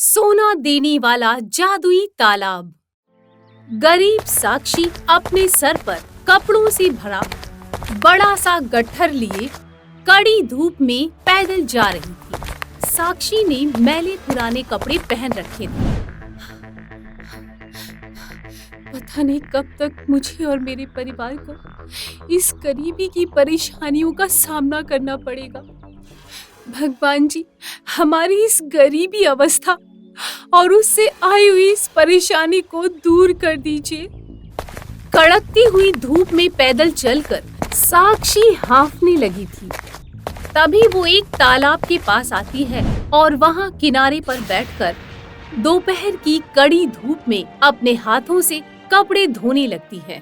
सोना देने वाला जादुई तालाब। गरीब साक्षी अपने सर पर कपड़ों से भरा बड़ा सा गट्ठर लिए कड़ी धूप में पैदल जा रही थी। साक्षी ने मैले पुराने कपड़े पहन रखे थे। पता नहीं कब तक मुझे और मेरे परिवार को इस गरीबी की परेशानियों का सामना करना पड़ेगा। भगवान जी, हमारी इस गरीबी अवस्था और उससे आई हुई इस परेशानी को दूर कर दीजिए। कड़कती हुई धूप में पैदल चलकर साक्षी हांफने लगी थी। तभी वो एक तालाब के पास आती है और वहां किनारे पर बैठकर दोपहर की कड़ी धूप में अपने हाथों से कपड़े धोने लगती है।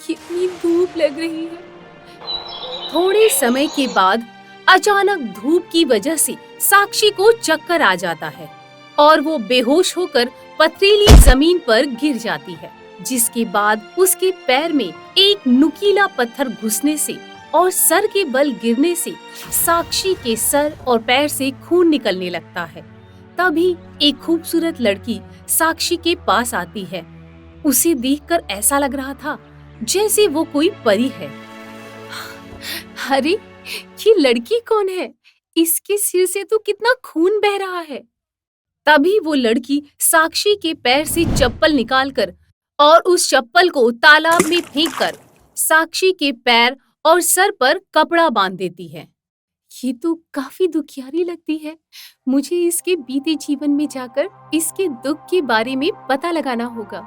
कितनी धूप लग रही है। थोड़े समय के बाद अचानक धूप की वजह से साक्षी को चक्कर आ जाता है और वो बेहोश होकर पथरीली जमीन पर गिर जाती है, जिसके बाद उसके पैर में एक नुकीला पत्थर घुसने से और सर के बल गिरने से साक्षी के सर और पैर से खून निकलने लगता है। तभी एक खूबसूरत लड़की साक्षी के पास आती है। उसे देखकर ऐसा लग रहा था जैसे वो कोई परी है। अरे, ये लड़की कौन है? इसके सिर से तो कितना खून बह रहा है। तभी वो लड़की साक्षी के पैर से चप्पल निकालकर और उस चप्पल को तालाब में फेंककर साक्षी के पैर और सर पर कपड़ा बांध देती है। ये तो काफी दुखियारी लगती है। मुझे इसके बीते जीवन में जाकर इसके दुख के बारे में पता लगाना होगा।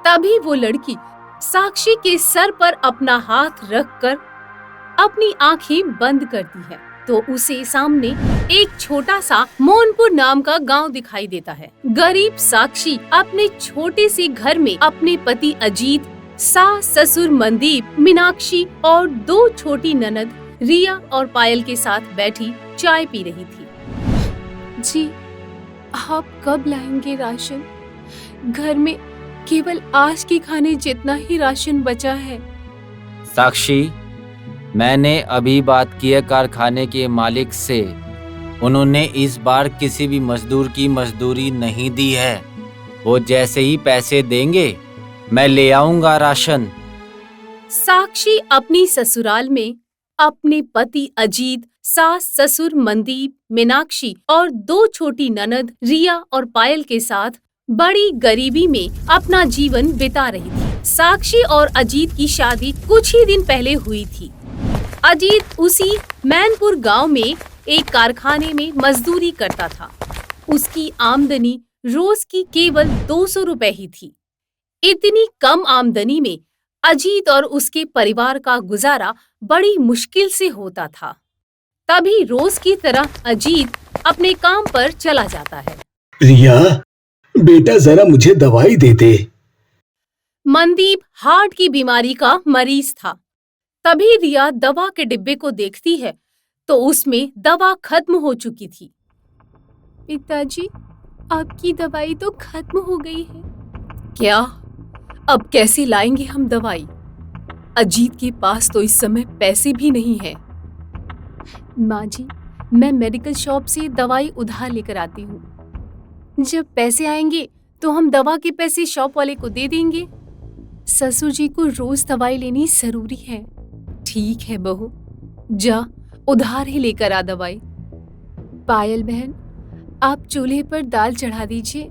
तभी वो लड़की साक्षी के सर पर अपना हाथ रखकर अपनी आंखें बंद करती है तो उसे सामने एक छोटा सा मोहनपुर नाम का गांव दिखाई देता है। गरीब साक्षी अपने छोटे से घर में अपने पति अजीत, सास ससुर मनदीप, मीनाक्षी और दो छोटी ननद रिया और पायल के साथ बैठी चाय पी रही थी। जी, आप कब लाएंगे राशन? घर में केवल आज के खाने जितना ही राशन बचा है। साक्षी, मैंने अभी बात की है कारखाने के मालिक से। उन्होंने इस बार किसी भी मजदूर की मजदूरी नहीं दी है। वो जैसे ही पैसे देंगे मैं ले आऊंगा राशन। साक्षी अपनी ससुराल में अपने पति अजीत, सास ससुर मनदीप, मीनाक्षी और दो छोटी ननद रिया और पायल के साथ बड़ी गरीबी में अपना जीवन बिता रही थी। साक्षी और अजीत की शादी कुछ ही दिन पहले हुई थी। अजीत उसी मैनपुर गांव में एक कारखाने में मजदूरी करता था। उसकी आमदनी रोज की केवल 200 रुपए ही थी। इतनी कम आमदनी में अजीत और उसके परिवार का गुजारा बड़ी मुश्किल से होता था। तभी रोज की तरह अजीत अपने काम पर चला जाता है। रिया, बेटा जरा मुझे दवाई दे दे। मनदीप हार्ट की बीमारी का मरीज था। तभी रिया दवा के डिब्बे को देखती है तो उसमें दवा खत्म हो चुकी थी। पिताजी, आपकी दवाई तो खत्म हो गई है। क्या? अब कैसे लाएंगे हम दवाई? अजीत के पास तो इस समय पैसे भी नहीं है। माँ जी, मैं मेडिकल शॉप से दवाई उधार लेकर आती हूँ। जब पैसे आएंगे तो हम दवा के पैसे शॉप वाले को दे देंगे। ससुर जी को रोज दवाई लेनी जरूरी है। ठीक है बहू, जा उधार ही लेकर आ दवाई। पायल बहन, आप चूल्हे पर दाल चढ़ा दीजिए,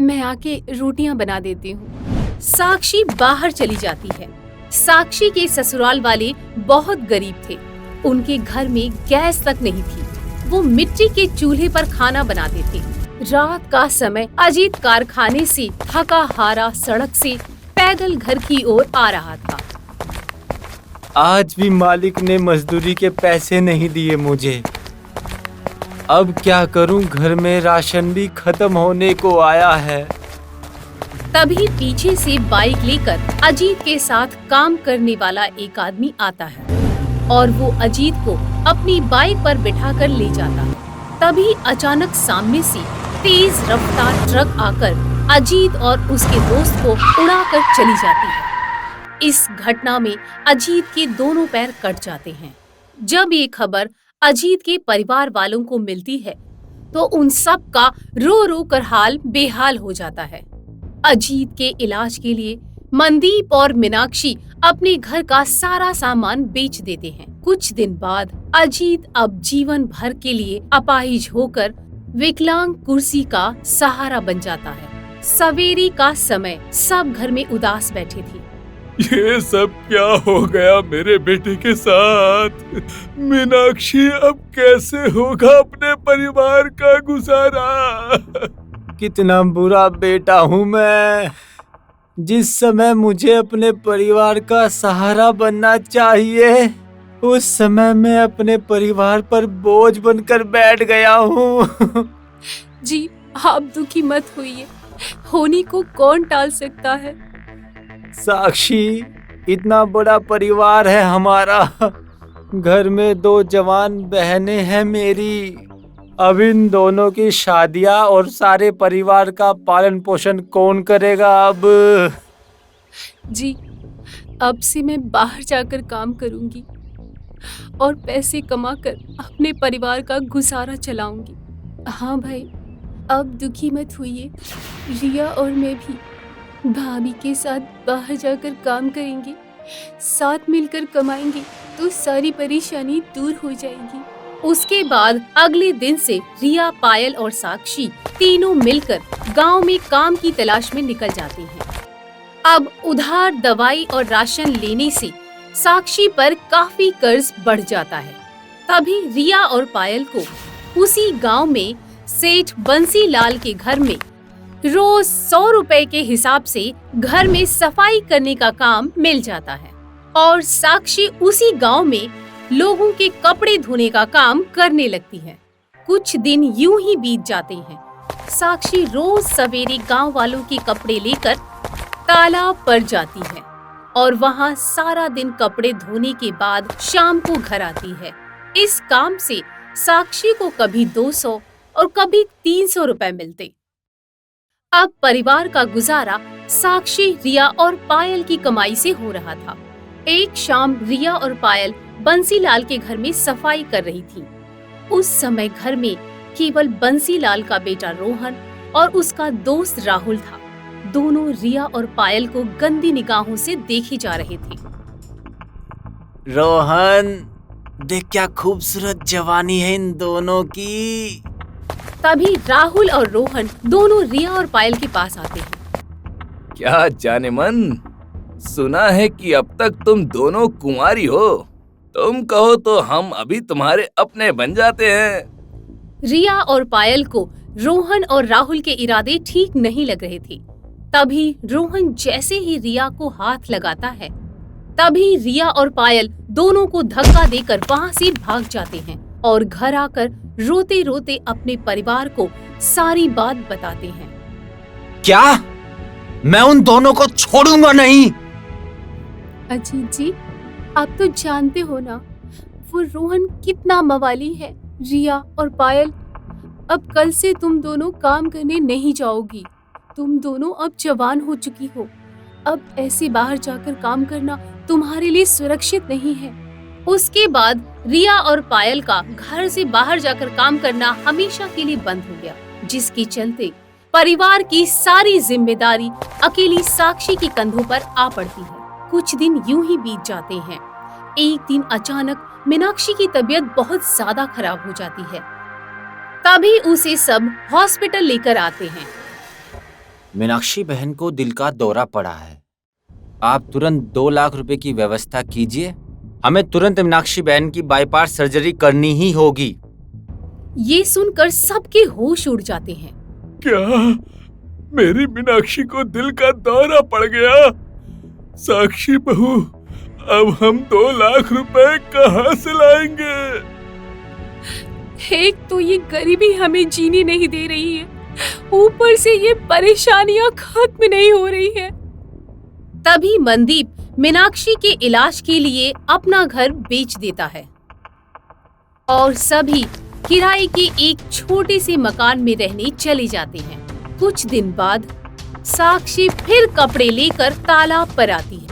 मैं आके रोटियां बना देती हूँ। साक्षी बाहर चली जाती है। साक्षी के ससुराल वाले बहुत गरीब थे। उनके घर में गैस तक नहीं थी। वो मिट्टी के चूल्हे पर खाना बनाते थे। रात का समय अजीत कारखाने से थका हारा सड़क से पैदल घर की ओर आ रहा था। आज भी मालिक ने मजदूरी के पैसे नहीं दिए मुझे। अब क्या करूं? घर में राशन भी खत्म होने को आया है। तभी पीछे से बाइक लेकर अजीत के साथ काम करने वाला एक आदमी आता है और वो अजीत को अपनी बाइक पर बिठाकर ले जाता है। तभी अचानक सामने से तेज रफ्तार ट्रक आकर अजीत और उसके दोस्त को उड़ाकर चली जाती है। इस घटना में अजीत के दोनों पैर कट जाते हैं। जब ये खबर अजीत के परिवार वालों को मिलती है तो उन सब का रो रो कर हाल बेहाल हो जाता है। अजीत के इलाज के लिए मनदीप और मीनाक्षी अपने घर का सारा सामान बेच देते हैं। कुछ दिन बाद अजीत अब जीवन भर के लिए अपाहिज होकर विकलांग कुर्सी का सहारा बन जाता है। सवेरे का समय, सब घर में उदास बैठे थे। ये सब क्या हो गया मेरे बेटे के साथ? मीनाक्षी अब कैसे होगा अपने परिवार का गुजारा? कितना बुरा बेटा हूँ मैं। जिस समय मुझे अपने परिवार का सहारा बनना चाहिए, उस समय मैं अपने परिवार पर बोझ बनकर बैठ गया हूँ। जी, आप दुखी मत होइए, होनी को कौन टाल सकता है। साक्षी, इतना बड़ा परिवार है हमारा। घर में 2 जवान बहनें हैं मेरी। अब इन दोनों की शादियां और सारे परिवार का पालन पोषण कौन करेगा अब? जी, अब से मैं बाहर जाकर काम करूंगी और पैसे कमाकर अपने परिवार का गुजारा चलाऊंगी। हाँ भाई, अब दुखी मत होइए। रिया और मैं भी भाभी के साथ बाहर जाकर काम करेंगे, साथ मिलकर कमाएंगे तो सारी परेशानी दूर हो जाएगी। उसके बाद अगले दिन से रिया, पायल और साक्षी तीनों मिलकर गांव में काम की तलाश में निकल जाते हैं। अब उधार दवाई और राशन लेने से साक्षी पर काफी कर्ज बढ़ जाता है। तभी रिया और पायल को उसी गांव में सेठ बंसीलाल के घर में रोज 100 रुपए के हिसाब से घर में सफाई करने का काम मिल जाता है और साक्षी उसी गांव में लोगों के कपड़े धोने का काम करने लगती है। कुछ दिन यूं ही बीत जाते हैं। साक्षी रोज सवेरे गांव वालों के कपड़े लेकर तालाब पर जाती है और वहां सारा दिन कपड़े धोने के बाद शाम को घर आती है। इस काम से साक्षी को कभी 200 और कभी 300 रुपए मिलते। अब परिवार का गुजारा साक्षी, रिया और पायल की कमाई से हो रहा था। एक शाम रिया और पायल बंसीलाल के घर में सफाई कर रही थी। उस समय घर में केवल बंसीलाल का बेटा रोहन और उसका दोस्त राहुल था। दोनों रिया और पायल को गंदी निगाहों से देखे जा रहे थे। रोहन, देख क्या खूबसूरत जवानी है इन दोनों की। तभी राहुल और रोहन दोनों रिया और पायल के पास आते हैं। क्या जाने मन, सुना है कि अब तक तुम दोनों कुंवारी हो। तुम कहो तो हम अभी तुम्हारे अपने बन जाते हैं। रिया और पायल को रोहन और राहुल के इरादे ठीक नहीं लग रहे थे। तभी रोहन जैसे ही रिया को हाथ लगाता है, तभी रिया और पायल दोनों को धक्का देकर वहां से भाग जाते हैं और घर आकर रोते रोते अपने परिवार को सारी बात बताते हैं। क्या? मैं उन दोनों को छोड़ूंगा नहीं। अजीत जी, आप तो जानते हो ना वो रोहन कितना मवाली है। रिया और पायल, अब कल से तुम दोनों काम करने नहीं जाओगी। तुम दोनों अब जवान हो चुकी हो। अब ऐसे बाहर जाकर काम करना तुम्हारे लिए सुरक्षित नहीं है। उसके बाद रिया और पायल का घर से बाहर जाकर काम करना हमेशा के लिए बंद हो गया, जिसके चलते परिवार की सारी जिम्मेदारी अकेली साक्षी के कंधों पर आ पड़ती है। कुछ दिन यूं ही बीत जाते हैं। एक दिन अचानक मीनाक्षी की तबीयत बहुत ज्यादा खराब हो जाती है। तभी उसे सब हॉस्पिटल लेकर आते हैं। मीनाक्षी बहन को दिल का दौरा पड़ा है। आप तुरंत 2 लाख रुपए की व्यवस्था कीजिए। हमें तुरंत मीनाक्षी बहन की बाईपास सर्जरी करनी ही होगी। ये सुनकर सबके होश उड़ जाते हैं। क्या मेरी मीनाक्षी को दिल का दौरा पड़ गया? साक्षी बहू, अब हम 2 लाख रुपए कहाँ से लाएंगे? एक तो ये गरीबी हमें जीने नहीं दे रही है, ऊपर से ये परेशानियां खत्म नहीं हो रही है। तभी मनदीप मीनाक्षी के इलाज के लिए अपना घर बेच देता है और सभी किराए के एक छोटे से मकान में रहने चले जाते हैं। कुछ दिन बाद साक्षी फिर कपड़े लेकर तालाब पर आती है।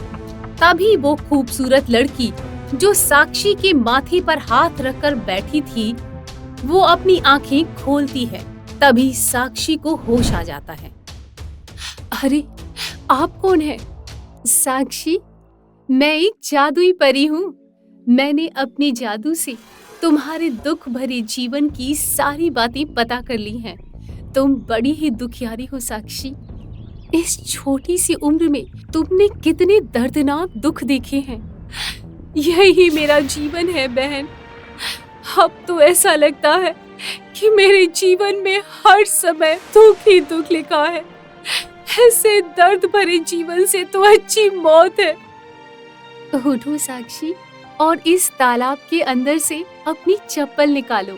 तभी वो खूबसूरत लड़की जो साक्षी के माथे पर हाथ रखकर बैठी थी, वो अपनी आंखें खोलती है। तभी साक्षी को होश आ जाता है। अरे, आप कौन है? साक्षी, मैं एक जादुई परी हूँ। मैंने अपने जादू से तुम्हारे दुख भरे जीवन की सारी बातें पता कर ली हैं। तुम बड़ी ही दुखियारी हो साक्षी। इस छोटी सी उम्र में तुमने कितने दर्दनाक दुख देखे हैं। यही मेरा जीवन है बहन। अब तो ऐसा लगता है कि मेरे जीवन में हर समय दुख ही दुख लिखा है। ऐसे दर्द भरे जीवन से तो अच्छी मौत है। उठो साक्षी और इस तालाब के अंदर से अपनी चप्पल निकालो।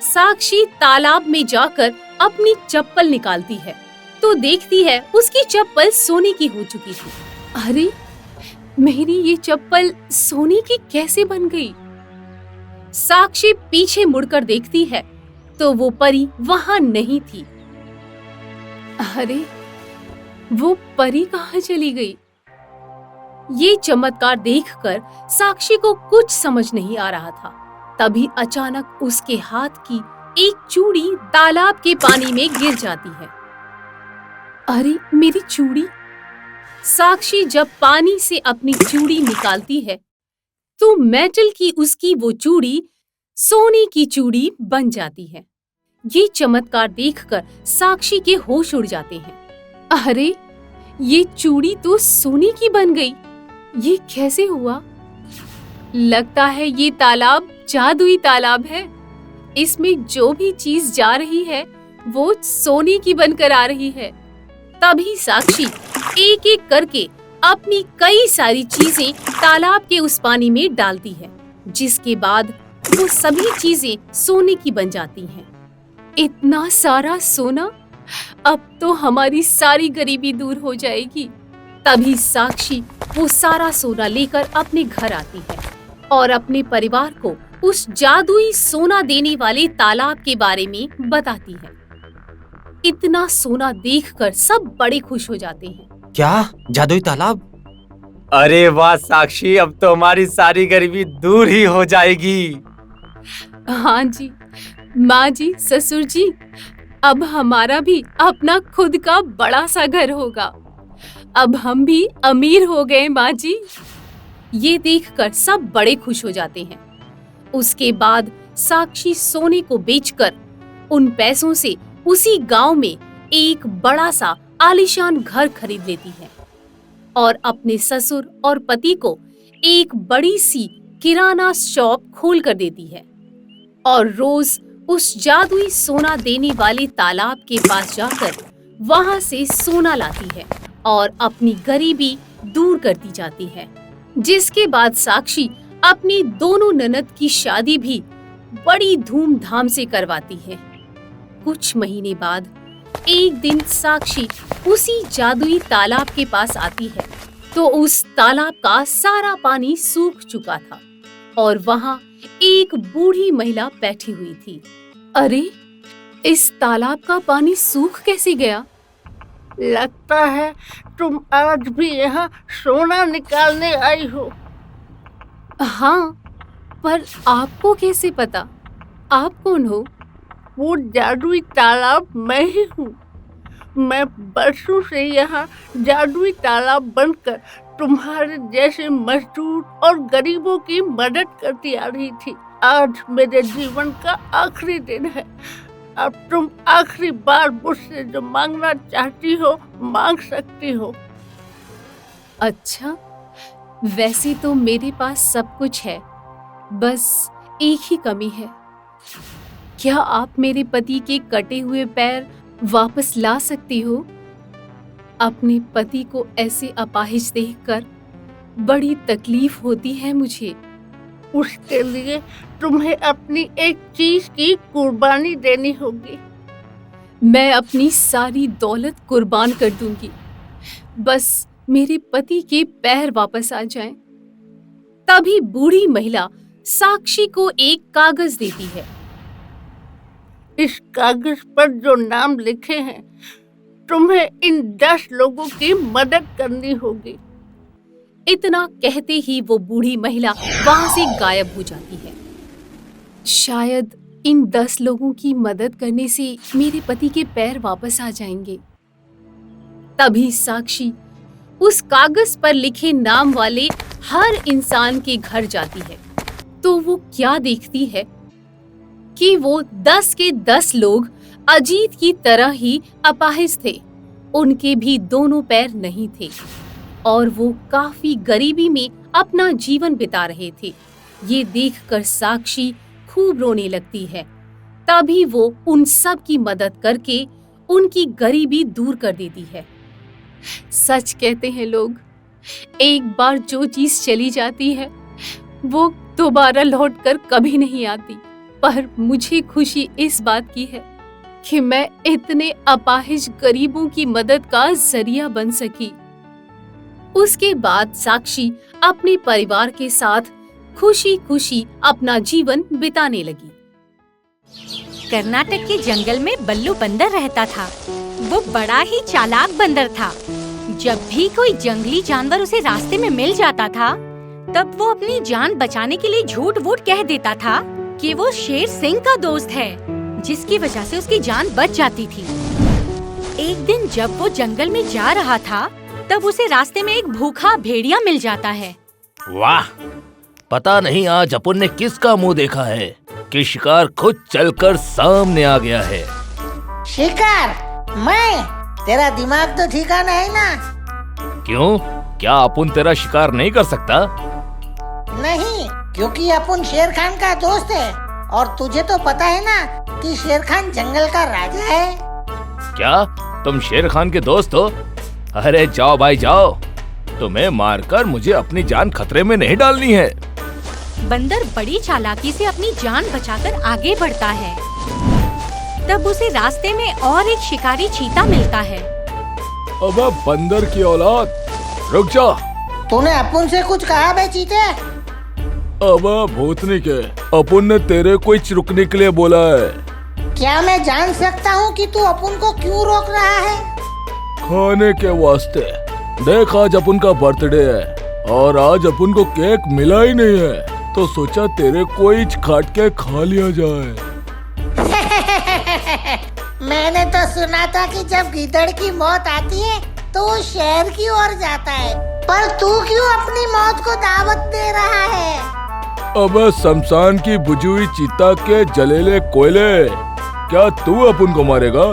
साक्षी तालाब में जाकर अपनी चप्पल निकालती है तो देखती है उसकी चप्पल सोने की हो चुकी थी। अरे, मेरी ये चप्पल सोने की कैसे बन गई? साक्षी पीछे मुड़कर देखती है तो वो परी वहां नहीं थी। अरे, वो परी कहाँ चली गई? ये चमत्कार देखकर साक्षी को कुछ समझ नहीं आ रहा था। तभी अचानक उसके हाथ की एक चूड़ी तालाब के पानी में गिर जाती है। अरे, मेरी चूड़ी! साक्षी जब पानी से अपनी चूड़ी निकालती है तो मेटल की उसकी वो चूड़ी सोने की चूड़ी बन जाती है। ये चमत्कार देखकर साक्षी के होश उड़ जाते हैं। अरे, ये चूड़ी तो सोने की बन गई। ये कैसे हुआ? लगता है ये तालाब जादुई तालाब है। इसमें जो भी चीज जा रही है वो सोने की बनकर आ रही है। तभी साक्षी एक एक करके अपनी कई सारी चीजें तालाब के उस पानी में डालती है, जिसके बाद वो सभी चीजें सोने की बन जाती हैं। इतना सारा सोना! अब तो हमारी सारी गरीबी दूर हो जाएगी। तभी साक्षी वो सारा सोना लेकर अपने घर आती है और अपने परिवार को उस जादुई सोना देने वाले तालाब के बारे में बताती है। इतना सोना देखकर सब बड़े खुश हो जाते हैं। क्या जादुई तालाब? अरे वाह साक्षी, अब तो हमारी सारी गरीबी दूर ही हो जाएगी। हाँ जी, माँ जी, ससुर जी, अब हमारा भी अपना खुद का बड़ा सा घर होगा। अब हम भी अमीर हो गए माँ जी। ये देखकर सब बड़े खुश हो जाते हैं। उसके बाद साक्षी सोने को बेचकर उन पैसों से उसी गांव में एक बड़ा सा आलीशान घर खरीद लेती है और अपने ससुर और पति को एक बड़ी सी किराना शॉप खोल कर देती है और रोज उस जादुई सोना देने वाले तालाब के पास जाकर वहां से सोना लाती है और अपनी गरीबी दूर करती जाती है। जिसके बाद साक्षी अपनी दोनों ननद की शादी भी बड़ी धूमधाम से करवाती है। कुछ महीने बाद एक दिन साक्षी उसी जादुई तालाब के पास आती है तो उस तालाब का सारा पानी सूख चुका था और वहां एक बूढ़ी महिला बैठी हुई थी। अरे, इस तालाब का पानी सूख कैसे गया? लगता है तुम आज भी यहाँ सोना निकालने आई हो। हाँ, पर आपको कैसे पता? आप कौन हो? वो जादुई तालाब मैं ही हूँ। मैं बरसों से यहाँ जादुई तालाब बनकर तुम्हारे जैसे मजदूर और गरीबों की मदद करती आ रही थी। आज मेरे जीवन का आखिरी दिन है। अब तुम आखिरी बार मुझसे जो मांगना चाहती हो मांग सकती हो। अच्छा, वैसे तो मेरे पास सब कुछ है, बस एक ही कमी है। क्या आप मेरे पति के कटे हुए पैर वापस ला सकती हो? अपने पति को ऐसे अपाहिज देखकर बड़ी तकलीफ होती है मुझे। उसके लिए तुम्हें अपनी एक चीज की कुर्बानी देनी होगी। मैं अपनी सारी दौलत कुर्बान कर दूंगी, बस मेरे पति के पैर वापस आ जाएं। तभी बूढ़ी महिला साक्षी को एक कागज देती है। इस कागज पर जो नाम लिखे हैं तुम्हें इन 10 लोगों की मदद करनी होगी। इतना कहते ही वो बूढ़ी महिला वहां से गायब हो जाती है। शायद इन 10 लोगों की मदद करने से मेरे पति के पैर वापस आ जाएंगे। तभी साक्षी उस कागज पर लिखे नाम वाले हर इंसान के घर जाती है, तो वो क्या देखती है कि वो 10 के 10 लोग अजीत की तरह ही अपाहिज थे। उनके भी दोनों पैर नहीं थे और वो काफी गरीबी में अपना जीवन बिता रहे थे। ये देखकर साक्षी खूब रोने लगती है। तभी वो उन सब की मदद करके उनकी गरीबी दूर कर देती है। सच कहते हैं लोग, एक बार जो चीज चली जाती है वो दोबारा लौटकर कभी नहीं आती। पर मुझे खुशी इस बात की है कि मैं इतने अपाहिज गरीबों की मदद का जरिया बन सकी। उसके बाद साक्षी अपने परिवार के साथ खुशी खुशी अपना जीवन बिताने लगी। कर्नाटक के जंगल में बल्लू बंदर रहता था। वो बड़ा ही चालाक बंदर था। जब भी कोई जंगली जानवर उसे रास्ते में मिल जाता था, तब वो अपनी जान बचाने के लिए झूठ वूठ कह देता था कि वो शेर सिंह का दोस्त है, जिसकी वजह से उसकी जान बच जाती थी। एक दिन जब वो जंगल में जा रहा था, तब उसे रास्ते में एक भूखा भेड़िया मिल जाता है। वाह, पता नहीं आज अपन ने किसका मुंह देखा है कि शिकार खुद चलकर सामने आ गया है। शिकार? मैं? तेरा दिमाग तो ठिकाना है ना? क्यों, क्या अपन तेरा शिकार नहीं कर सकता? नहीं, क्योंकि अपन शेर खान का दोस्त है और तुझे तो पता है ना कि शेर खान जंगल का राजा है। क्या तुम शेर खान के दोस्त हो? अरे जाओ भाई जाओ, तुम्हें मारकर मुझे अपनी जान खतरे में नहीं डालनी है। बंदर बड़ी चालाकी से अपनी जान बचाकर आगे बढ़ता है। तब उसे रास्ते में और एक शिकारी चीता मिलता है। अबे बंदर की औलाद, रुक जा। तूने अपन से कुछ कहा बे चीते? अबे भूतनी के, अपन ने तेरे को ही रुकने के लिए बोला है। क्या मैं जान सकता हूँ कि तू अपन को क्यों रोक रहा है? खाने के वास्ते। देख, आज अपन का बर्थडे है और आज अपन को केक मिला ही नहीं है, तो सोचा तेरे को ही काट के खा लिया जाए। मैंने तो सुना था कि जब गीदड़ की मौत आती है तो वो शहर की ओर जाता है, पर तू क्यों अपनी मौत को दावत दे रहा है? अबे शमशान की बुझी हुई चीता के जलेले कोयले, क्या तू अपन को मारेगा?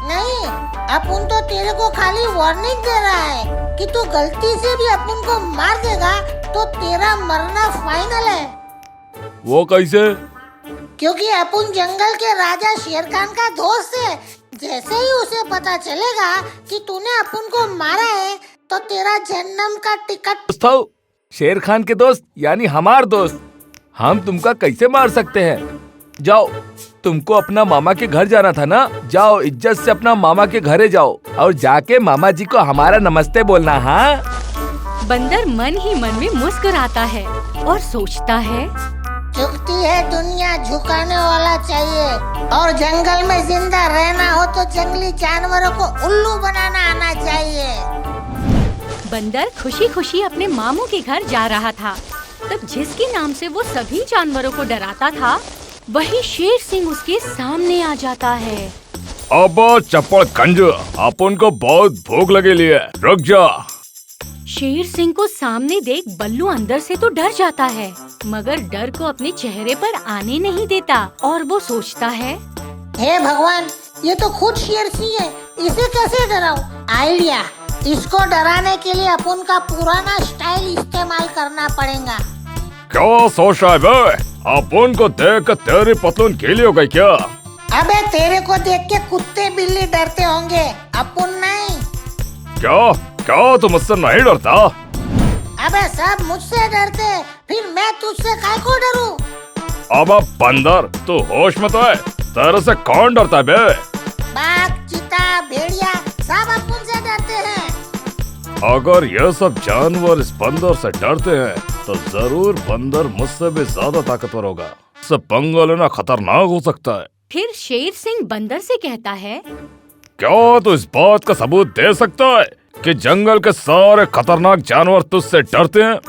नहीं, अपन तो तेरे को खाली वार्निंग दे रहा है कि तू गलती से भी अपन को मार देगा तो तेरा मरना फाइनल है। वो कैसे? क्योंकि अपन जंगल के राजा शेर खान का दोस्त है। जैसे ही उसे पता चलेगा कि तूने अपन को मारा है तो तेरा जन्म का टिकट। शेर खान के दोस्त यानी हमार दोस्त, हम तुमका कैसे मार सकते हैं? जाओ, तुमको अपना मामा के घर जाना था ना, जाओ इज्जत से अपना मामा के घरे जाओ और जाके मामा जी को हमारा नमस्ते बोलना। हाँ? बंदर मन ही मन में मुस्कुराता है और सोचता है, झुकती है दुनिया, झुकाने वाला चाहिए। और जंगल में जिंदा रहना हो तो जंगली जानवरों को उल्लू बनाना आना चाहिए। बंदर खुशी खुशी अपने मामू के घर जा रहा था। तब जिसके नाम से वो सभी जानवरों को डराता था, वही शेर सिंह उसके सामने आ जाता है। अब चप्पल कंज, अपन को बहुत भूख लगी है, रुक जा। शेर सिंह को सामने देख बल्लू अंदर से तो डर जाता है, मगर डर को अपने चेहरे पर आने नहीं देता और वो सोचता है, हे भगवान, ये तो खुद शेर सिंह है, इसे कैसे डराऊं? आइडिया, इसको डराने के लिए अपन का पुराना स्टाइल इस्तेमाल करना पड़ेगा। क्या सोच रहा है बे? अपन को देख कर तेरी पतलून गीली हो गई क्या? अबे तेरे को देख के कुत्ते बिल्ली डरते होंगे, अपन नहीं। क्या क्या तू मुझसे नहीं डरता? अबे सब मुझसे डरते, फिर मैं तुझसे काय को डरूं? अब बंदर, तू होश में तो है? तेरे से कौन डरता है बे? बाघ, चीता, भेड़िया सब अपन से डरते हैं। अगर ये सब जानवर इस बंदर से डरते हैं तो जरूर बंदर मुझसे भी ज्यादा ताकतवर होगा। इससे पंगा लेना खतरनाक हो सकता है। फिर शेर सिंह बंदर से कहता है, क्या तू इस बात का सबूत दे सकता है कि जंगल के सारे खतरनाक जानवर तुझसे डरते हैं?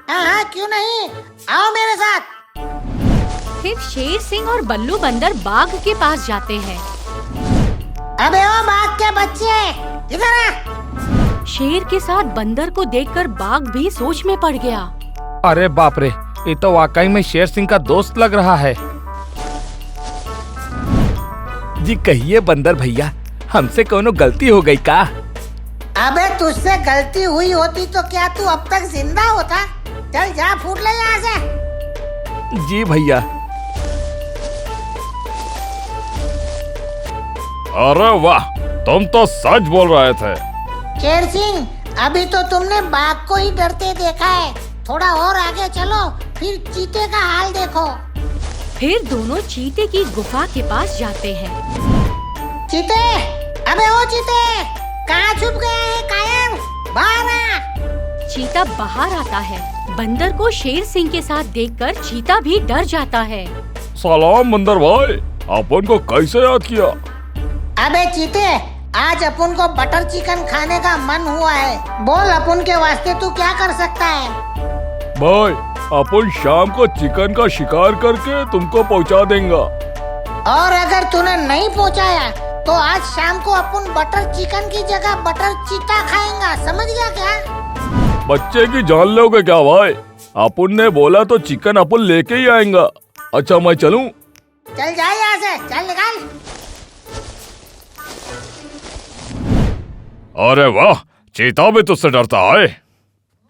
हाँ हाँ, क्यों नहीं, आओ मेरे साथ। फिर शेर सिंह और बल्लू बंदर बाघ के पास जाते हैं। अबे ओ बाघ के बच्चे, इधर आ। शेर के साथ बंदर को देखकर बाघ भी सोच में पड़ गया। अरे बाप रे, ये तो वाकई में शेर सिंह का दोस्त लग रहा है। जी कहिए बंदर भैया, हमसे कोनो गलती हो गई का? अबे तुझसे गलती हुई होती तो क्या तू अब तक जिंदा होता? चल जा, फूट ले यहाँ से। जी भैया। अरे वाह, तुम तो सच बोल रहे थे। शेर सिंह, अभी तो तुमने बाघ को ही डरते देखा है, थोड़ा और आगे चलो, फिर चीते का हाल देखो। फिर दोनों चीते की गुफा के पास जाते हैं। चीते, अबे ओ चीते, कहाँ छुप गया है कायर? बाहर आ। चीता बाहर आता है। बंदर को शेर सिंह के साथ देखकर चीता भी डर जाता है। सलाम बंदर भाई, अपन को कैसे याद किया? अबे चीते, आज अपन को बटर चिकन खाने का मन हुआ है। बोल, अपन के वास्ते तू क्या कर सकता है? भाई, अपन शाम को चिकन का शिकार करके तुमको पहुंचा देंगे। और अगर तूने नहीं पहुंचाया तो आज शाम को अपन बटर चिकन की जगह बटर चीता खाएंगा, समझ गया क्या? बच्चे की जान लोगे क्या भाई? अपन ने बोला तो चिकन अपन लेके ही आएंगा। अच्छा मैं चलूं? चल जा यहाँ से, चल निकाल। अरे वाह, चीता भी तुझसे डरता है।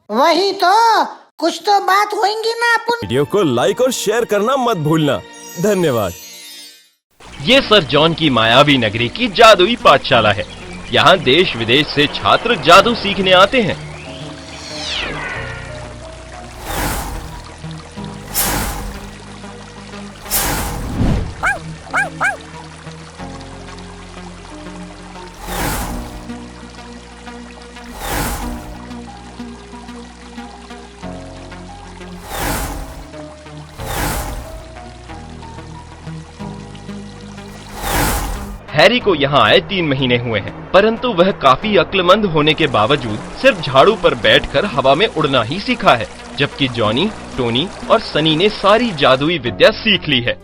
वही तो, कुछ तो बात होगी ना अपन। वीडियो को लाइक और शेयर करना मत भूलना। धन्यवाद। ये सर जॉन की मायावी नगरी की जादुई पाठशाला है। यहाँ देश विदेश से छात्र जादू सीखने आते हैं। हैरी को यहाँ आए 3 महीने हुए हैं, परंतु वह काफी अक्लमंद होने के बावजूद सिर्फ झाड़ू पर बैठकर हवा में उड़ना ही सीखा है, जबकि जॉनी, टोनी और सनी ने सारी जादुई विद्या सीख ली है।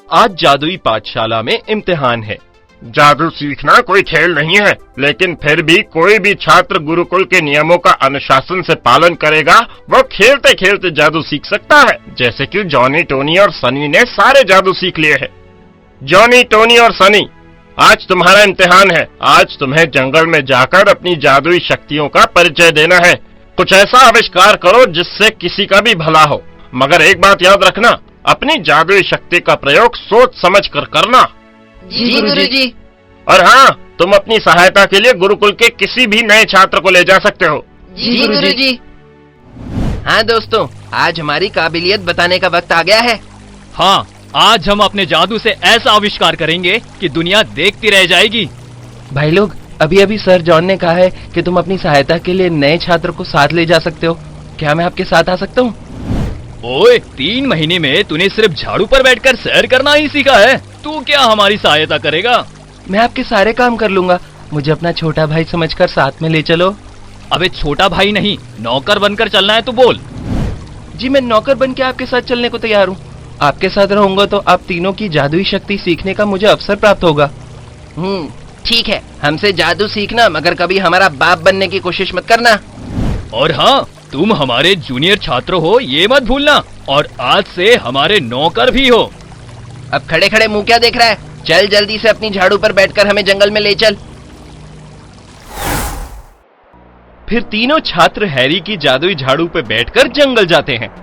आज जादुई पाठशाला में इम्तिहान है। जादू सीखना कोई खेल नहीं है, लेकिन फिर भी कोई भी छात्र गुरुकुल के नियमों का अनुशासन से पालन करेगा, वो खेलते खेलते जादू सीख सकता है, जैसे कि जॉनी, टोनी और सनी ने सारे जादू सीख लिए हैं। जॉनी, टोनी और सनी, आज तुम्हारा इम्तिहान है। आज तुम्हें जंगल में जाकर अपनी जादुई शक्तियों का परिचय देना है। कुछ ऐसा आविष्कार करो जिससे किसी का भी भला हो, मगर एक बात याद रखना, अपनी जादुई शक्ति का प्रयोग सोच समझ कर करना। जी गुरुजी। और हाँ, तुम अपनी सहायता के लिए गुरुकुल के किसी भी नए छात्र को ले जा सकते हो। जी गुरुजी। हाँ दोस्तों, आज हमारी काबिलियत बताने का वक्त आ गया है। हाँ, आज हम अपने जादू से ऐसा आविष्कार करेंगे कि दुनिया देखती रह जाएगी। भाई लोग, अभी अभी सर जॉन ने कहा है कि तुम अपनी सहायता के लिए नए छात्र को साथ ले जा सकते हो। क्या मैं आपके साथ आ सकता हूँ? ओए, 3 महीने में तूने सिर्फ झाड़ू पर बैठकर सैर करना ही सीखा है। तू क्या हमारी सहायता करेगा? मैं आपके सारे काम कर लूंगा। मुझे अपना छोटा भाई समझकर साथ में ले चलो। अबे छोटा भाई नहीं, नौकर बनकर चलना है तो बोल। जी मैं नौकर बन के आपके साथ चलने को तैयार हूँ। आपके साथ रहूंगा तो आप तीनों की जादुई शक्ति सीखने का मुझे अवसर प्राप्त होगा। ठीक है, हमसे जादू सीखना, मगर कभी हमारा बाप बनने की कोशिश मत करना। और हाँ, तुम हमारे जूनियर छात्र हो, ये मत भूलना, और आज से हमारे नौकर भी हो। अब खड़े खड़े मुंह क्या देख रहा है? चल जल्दी से अपनी झाड़ू पर बैठकर हमें जंगल में ले चल। फिर तीनों छात्र हैरी की जादुई झाड़ू पर बैठकर जंगल जाते हैं।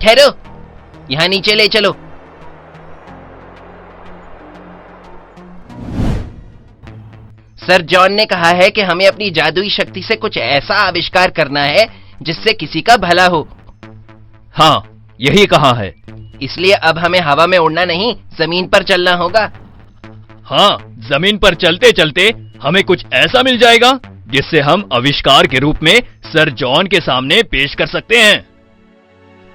ठहरो, यहाँ नीचे ले चलो। सर जॉन ने कहा है कि हमें अपनी जादुई शक्ति से कुछ ऐसा आविष्कार करना है जिससे किसी का भला हो। हाँ, यही कहा है। इसलिए अब हमें हवा में उड़ना नहीं, जमीन पर चलना होगा। हाँ, जमीन पर चलते चलते हमें कुछ ऐसा मिल जाएगा जिससे हम आविष्कार के रूप में सर जॉन के सामने पेश कर सकते हैं।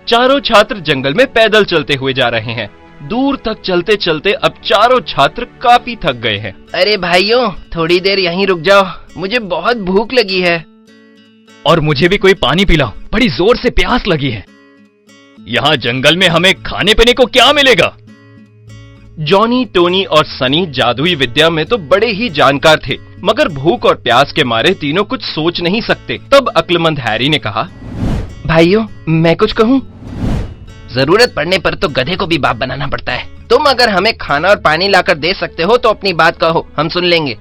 चारों छात्र जंगल में पैदल चलते हुए जा रहे हैं। दूर तक चलते चलते अब चारों छात्र काफी थक गए हैं। अरे भाइयों, थोड़ी देर यहीं रुक जाओ, मुझे बहुत भूख लगी है। और मुझे भी कोई पानी पिलाओ, बड़ी जोर से प्यास लगी है। यहाँ जंगल में हमें खाने पीने को क्या मिलेगा? जॉनी, टोनी और सनी जादुई विद्या में तो बड़े ही जानकार थे, मगर भूख और प्यास के मारे तीनों कुछ सोच नहीं सकते। तब अक्लमंद हैरी ने कहा, भाइयों, मैं कुछ कहूँ? जरूरत पड़ने पर तो गधे को भी बाप बनाना पड़ता है। तुम अगर हमें खाना और पानी लाकर दे सकते हो तो अपनी बात कहो, हम सुन लेंगे।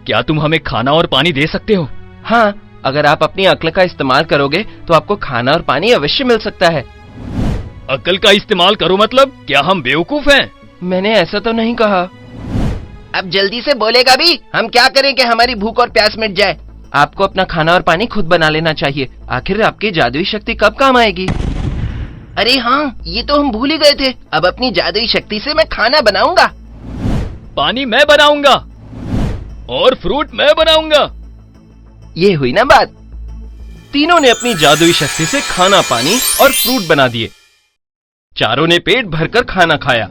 क्या तुम हमें खाना और पानी दे सकते हो? हाँ, अगर आप अपनी अक्ल का इस्तेमाल करोगे तो आपको खाना और पानी अवश्य मिल सकता है। अक्ल का इस्तेमाल करो मतलब? क्या हम बेवकूफ हैं? मैंने ऐसा तो नहीं कहा। अब जल्दी से बोलेगा भी, हम क्या करें कि हमारी भूख और प्यास मिट जाए? आपको अपना खाना और पानी खुद बना लेना चाहिए, आखिर आपकी जादुई शक्ति कब काम आएगी? अरे हाँ, ये तो हम भूल ही गए थे। अब अपनी जादुई शक्ति से मैं खाना बनाऊंगा। पानी मैं बनाऊंगा और फ्रूट मैं बनाऊंगा। ये हुई ना बात। तीनों ने अपनी जादुई शक्ति से खाना, पानी और फ्रूट बना दिए। चारों ने पेट भरकर खाना खाया।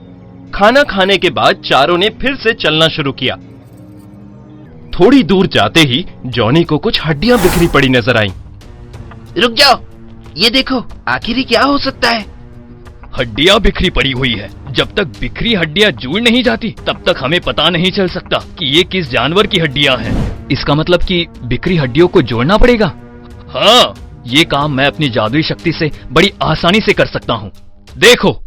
खाना खाने के बाद चारों ने फिर से चलना शुरू किया। थोड़ी दूर जाते ही जॉनी को कुछ हड्डियां बिखरी पड़ी नजर आईं। रुक जाओ, ये देखो, आखिर क्या हो सकता है? हड्डियां बिखरी पड़ी हुई है। जब तक बिखरी हड्डियां जुड़ नहीं जाती तब तक हमें पता नहीं चल सकता कि ये किस जानवर की हड्डियां हैं। इसका मतलब कि बिखरी हड्डियों को जोड़ना पड़ेगा। हाँ, ये काम मैं अपनी जादुई शक्ति से बड़ी आसानी से कर सकता हूँ। देखो,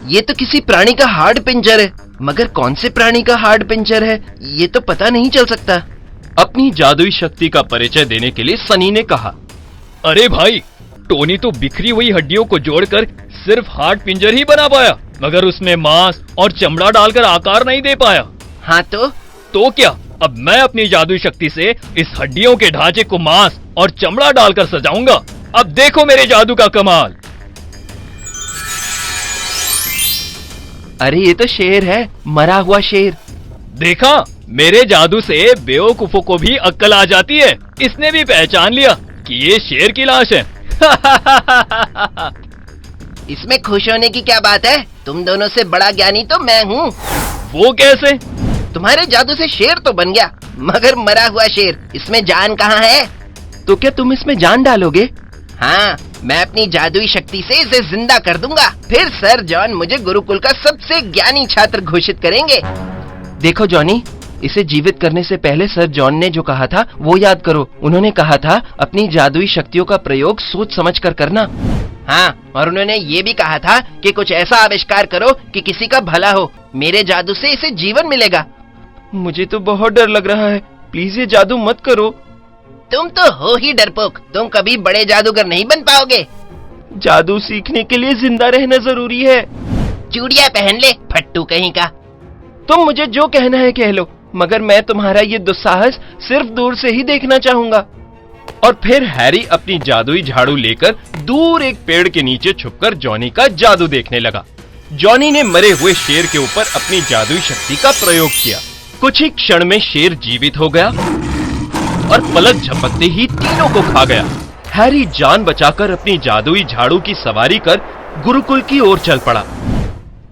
ये तो किसी प्राणी का हार्ड पिंजर है, मगर कौन से प्राणी का हार्ड पिंजर है ये तो पता नहीं चल सकता। अपनी जादुई शक्ति का परिचय देने के लिए सनी ने कहा, अरे भाई, टोनी तो बिखरी हुई हड्डियों को जोड़कर सिर्फ हार्ड पिंजर ही बना पाया, मगर उसमें मांस और चमड़ा डालकर आकार नहीं दे पाया। हाँ तो क्या? अब मैं अपनी जादुई शक्ति से इस हड्डियों के ढांचे को मांस और चमड़ा डालकर सजाऊंगा। अब देखो मेरे जादू का कमाल। अरे ये तो शेर है, मरा हुआ शेर। देखा, मेरे जादू से बेवकूफों को भी अक्ल आ जाती है। इसने भी पहचान लिया कि ये शेर की लाश है। इसमें खुश होने की क्या बात है? तुम दोनों से बड़ा ज्ञानी तो मैं हूँ। वो कैसे? तुम्हारे जादू से शेर तो बन गया, मगर मरा हुआ शेर, इसमें जान कहाँ है? तो क्या तुम इसमें जान डालोगे? हाँ, मैं अपनी जादुई शक्ति से इसे जिंदा कर दूंगा। फिर सर जॉन मुझे गुरुकुल का सबसे ज्ञानी छात्र घोषित करेंगे। देखो जॉनी, इसे जीवित करने से पहले सर जॉन ने जो कहा था वो याद करो। उन्होंने कहा था अपनी जादुई शक्तियों का प्रयोग सोच समझ कर करना। हाँ, और उन्होंने ये भी कहा था कि कुछ ऐसा आविष्कार करो कि किसी का भला हो। मेरे जादू से इसे जीवन मिलेगा। मुझे तो बहुत डर लग रहा है, प्लीज ये जादू मत करो। तुम तो हो ही डरपोक, तुम कभी बड़े जादूगर नहीं बन पाओगे। जादू सीखने के लिए जिंदा रहना जरूरी है। चूड़ियां पहन ले, फट्टू कहीं का। तुम मुझे जो कहना है कह लो, मगर मैं तुम्हारा ये दुस्साहस सिर्फ दूर से ही देखना चाहूंगा। और फिर हैरी अपनी जादुई झाड़ू लेकर दूर एक पेड़ के नीचे छुपकर जॉनी का जादू देखने लगा। जॉनी ने मरे हुए शेर के ऊपर अपनी जादुई शक्ति का प्रयोग किया। कुछ ही क्षण में शेर जीवित हो गया और पलक झपकते ही तीनों को खा गया। हैरी जान बचाकर अपनी जादुई झाड़ू की सवारी कर गुरुकुल की ओर चल पड़ा।